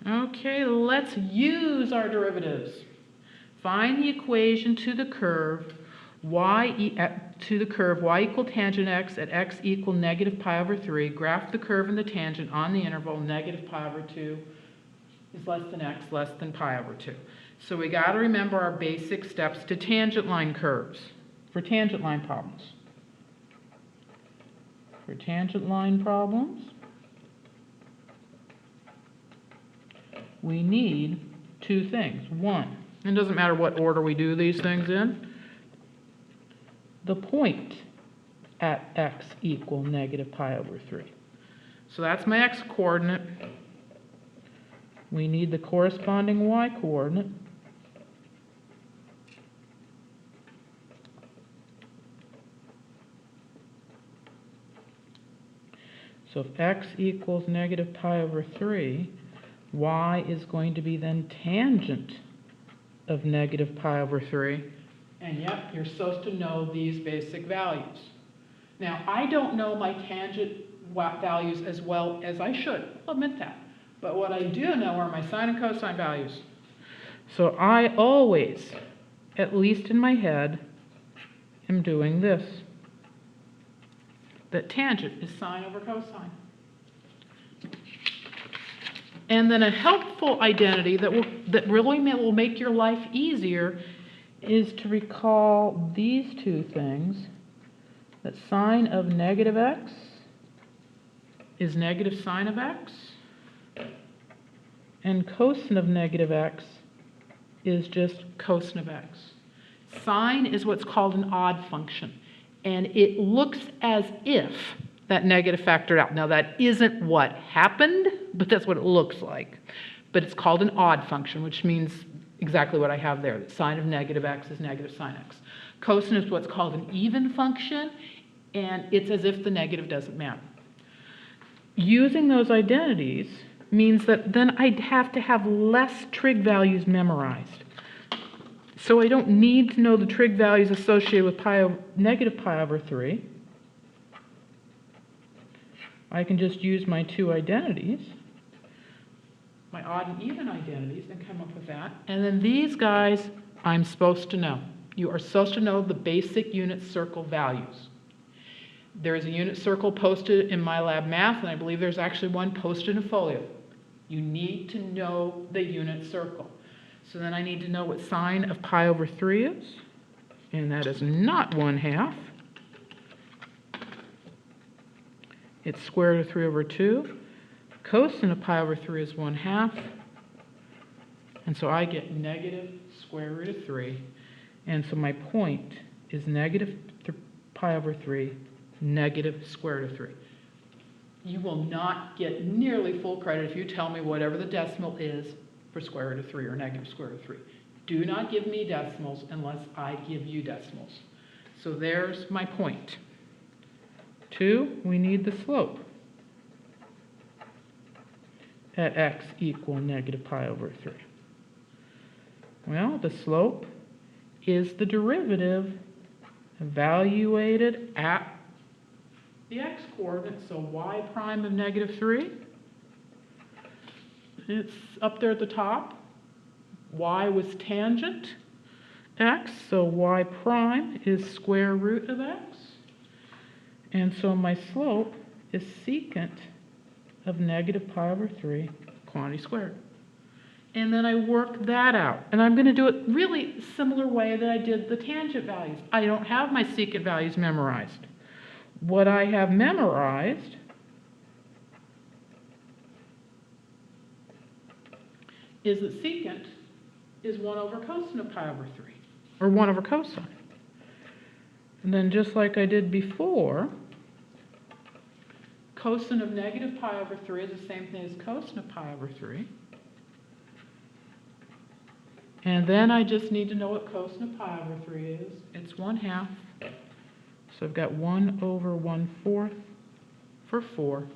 Okay, let's use our derivatives. Find the equation to the curve y equal tangent x at x equal negative pi over 3. Graph the curve and the tangent on the interval negative pi over 2 is less than x less than pi over 2. So we got to remember our basic steps to tangent line curves for tangent line problems. For tangent line problems, we need two things. One, it doesn't matter what order we do these things in, the point at x equal negative pi over 3. So that's my x coordinate. We need the corresponding y coordinate. So if x equals negative pi over 3, y is going to be then tangent of negative pi over 3. And yep, you're supposed to know these basic values. Now, I don't know my tangent values as well as I should. I'll admit that. But what I do know are my sine and cosine values. So I always, at least in my head, am doing this. That tangent is sine over cosine. And then a helpful identity that really will make your life easier is to recall these two things, that sine of negative x is negative sine of x, and cosine of negative x is just cosine of x. Sine is what's called an odd function, and it looks as if that negative factored out. Now that isn't what happened, but that's what it looks like. But it's called an odd function, which means exactly what I have there, that sine of negative x is negative sine x. Cosine is what's called an even function, and it's as if the negative doesn't matter. Using those identities means that then I'd have to have less trig values memorized. So I don't need to know the trig values associated with negative pi over 3. I can just use my two identities, my odd and even identities, and come up with that. And then these guys, I'm supposed to know. You are supposed to know the basic unit circle values. There is a unit circle posted in MyLab Math, and I believe there's actually one posted in Folio. You need to know the unit circle. So then I need to know what sine of pi over 3 is, and that is not 1/2. It's square root of 3 over 2. Cosine of pi over 3 is 1/2. And so I get negative square root of 3. And so my point is negative pi over 3, negative square root of 3. You will not get nearly full credit if you tell me whatever the decimal is for square root of 3 or negative square root of 3. Do not give me decimals unless I give you decimals. So there's my point. 2, we need the slope at x equal negative pi over 3. Well, the slope is the derivative evaluated at the x-coordinate, so y prime of negative 3. It's up there at the top. Y was tangent x, so y prime is square root of x. And so my slope is secant of negative pi over 3 quantity squared. And then I work that out. And I'm going to do it really similar way that I did the tangent values. I don't have my secant values memorized. What I have memorized is that secant is 1 over cosine of pi over 3, or 1 over cosine. And then just like I did before, cosine of negative pi over 3 is the same thing as cosine of pi over 3. And then I just need to know what cosine of pi over 3 is. It's 1/2. So I've got 1 over 1/4 for 4.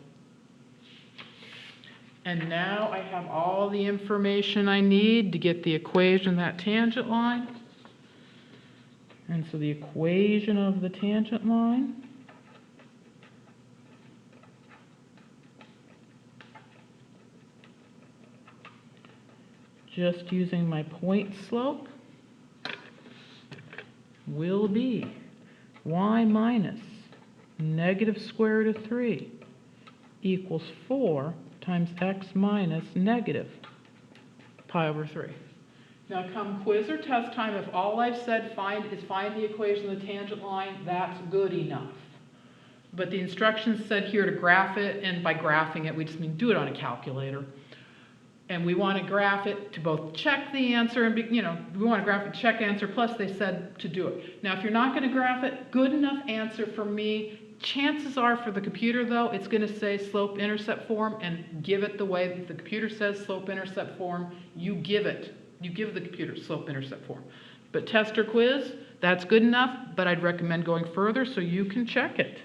And now I have all the information I need to get the equation of that tangent line. And so the equation of the tangent line just using my point slope, will be y minus negative square root of 3 equals 4 times x minus negative pi over 3. Now come quiz or test time, if all I've said find the equation of the tangent line, that's good enough. But the instructions said here to graph it, and by graphing it, we just mean do it on a calculator. And we want to graph it to both check the answer and, we want to graph it, check answer, plus they said to do it. Now, if you're not going to graph it, good enough answer for me. Chances are for the computer, though, it's going to say slope-intercept form, and give it the way that the computer says slope-intercept form. You give the computer slope-intercept form. But test or quiz, that's good enough, but I'd recommend going further so you can check it.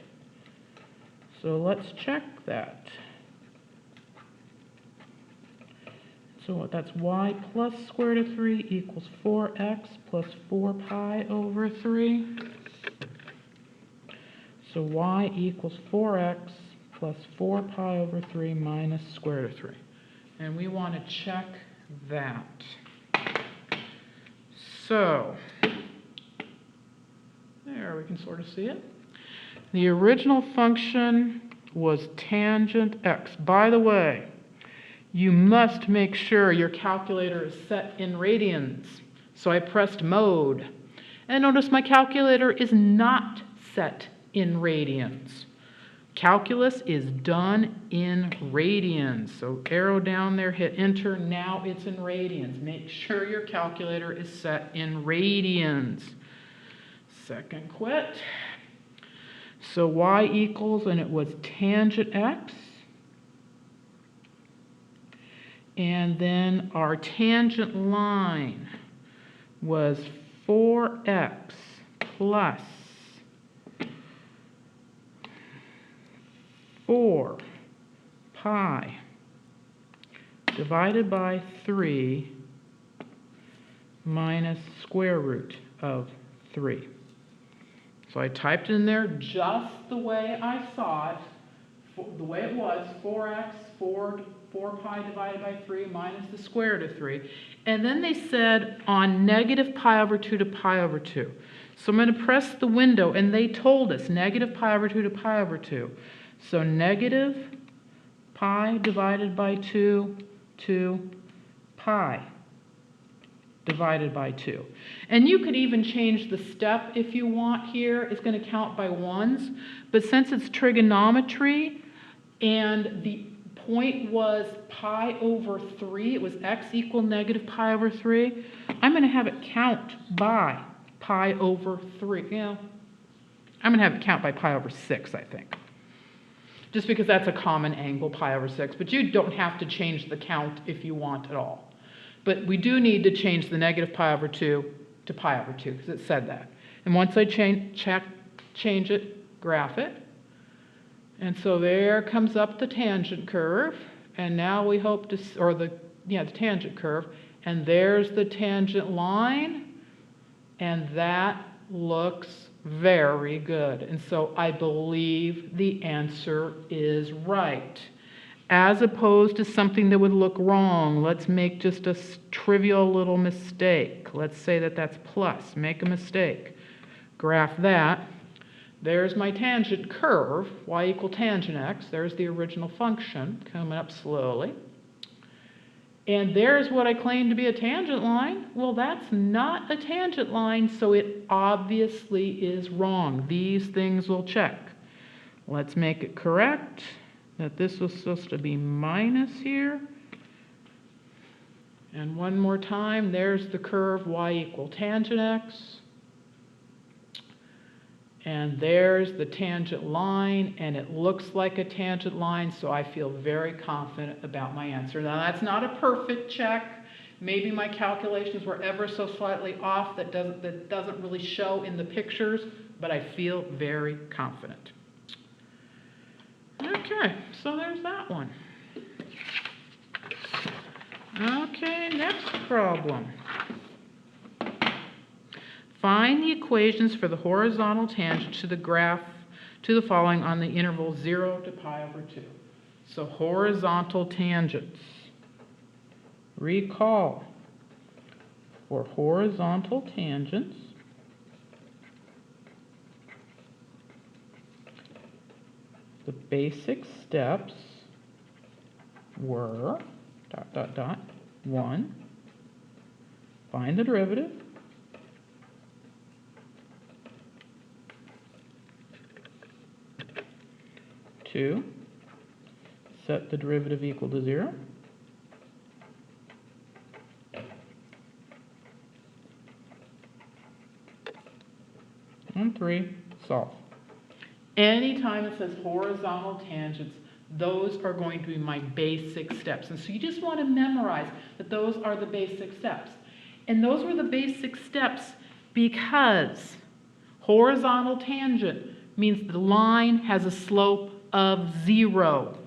So let's check that. So that's y plus square root of 3 equals 4x plus 4 pi over 3. So y equals 4x plus 4 pi over 3 minus square root of 3. And we want to check that. So, there, we can sort of see it. The original function was tangent x. By the way, you must make sure your calculator is set in radians. So I pressed mode. And notice my calculator is not set in radians. Calculus is done in radians. So arrow down there, hit enter. Now it's in radians. Make sure your calculator is set in radians. Second quit. So y equals, and it was tangent x. And then our tangent line was 4x plus 4 pi divided by 3 minus square root of 3. So I typed in there just the way I saw it, the way it was, 4x, 4 pi divided by 3 minus the square root of 3. And then they said on negative pi over 2 to pi over 2. So I'm going to press the window, and they told us negative pi over 2 to pi over 2. So negative pi divided by 2 to pi divided by 2. And you could even change the step if you want here. It's going to count by ones. But since it's trigonometry and the point was pi over 3, it was x equal negative pi over 3, I'm going to have it count by pi over 3. I'm going to have it count by pi over 6, I think. Just because that's a common angle, pi over 6. But you don't have to change the count if you want at all. But we do need to change the negative pi over 2 to pi over 2, because it said that. And once I change it, graph it. And so there comes up the tangent curve. And now we hope to, the tangent curve. And there's the tangent line. And that looks very good. And so I believe the answer is right. As opposed to something that would look wrong. Let's make just a trivial little mistake. Let's say that that's plus. Make a mistake. Graph that. There's my tangent curve, y equal tangent x. There's the original function coming up slowly. And there's what I claim to be a tangent line. Well, that's not a tangent line, so it obviously is wrong. These things will check. Let's make it correct. That this was supposed to be minus here. And one more time, there's the curve y equal tangent x. And there's the tangent line, and it looks like a tangent line, so I feel very confident about my answer. Now, that's not a perfect check. Maybe my calculations were ever so slightly off that doesn't really show in the pictures, but I feel very confident. Okay, so there's that one. Okay, next problem. Find the equations for the horizontal tangent to the graph to the following on the interval 0 to pi over 2. So horizontal tangents. Recall, for horizontal tangents the basic steps were ... 1, find the derivative. 2, set the derivative equal to 0. And 3, solve. Anytime it says horizontal tangents, those are going to be my basic steps. And so you just want to memorize that those are the basic steps. And those were the basic steps because horizontal tangent means the line has a slope of 0.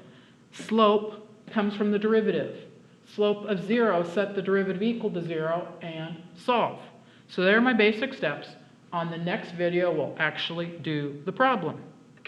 Slope comes from the derivative. Slope of 0, set the derivative equal to 0, and solve. So there are my basic steps. On the next video, we'll actually do the problem.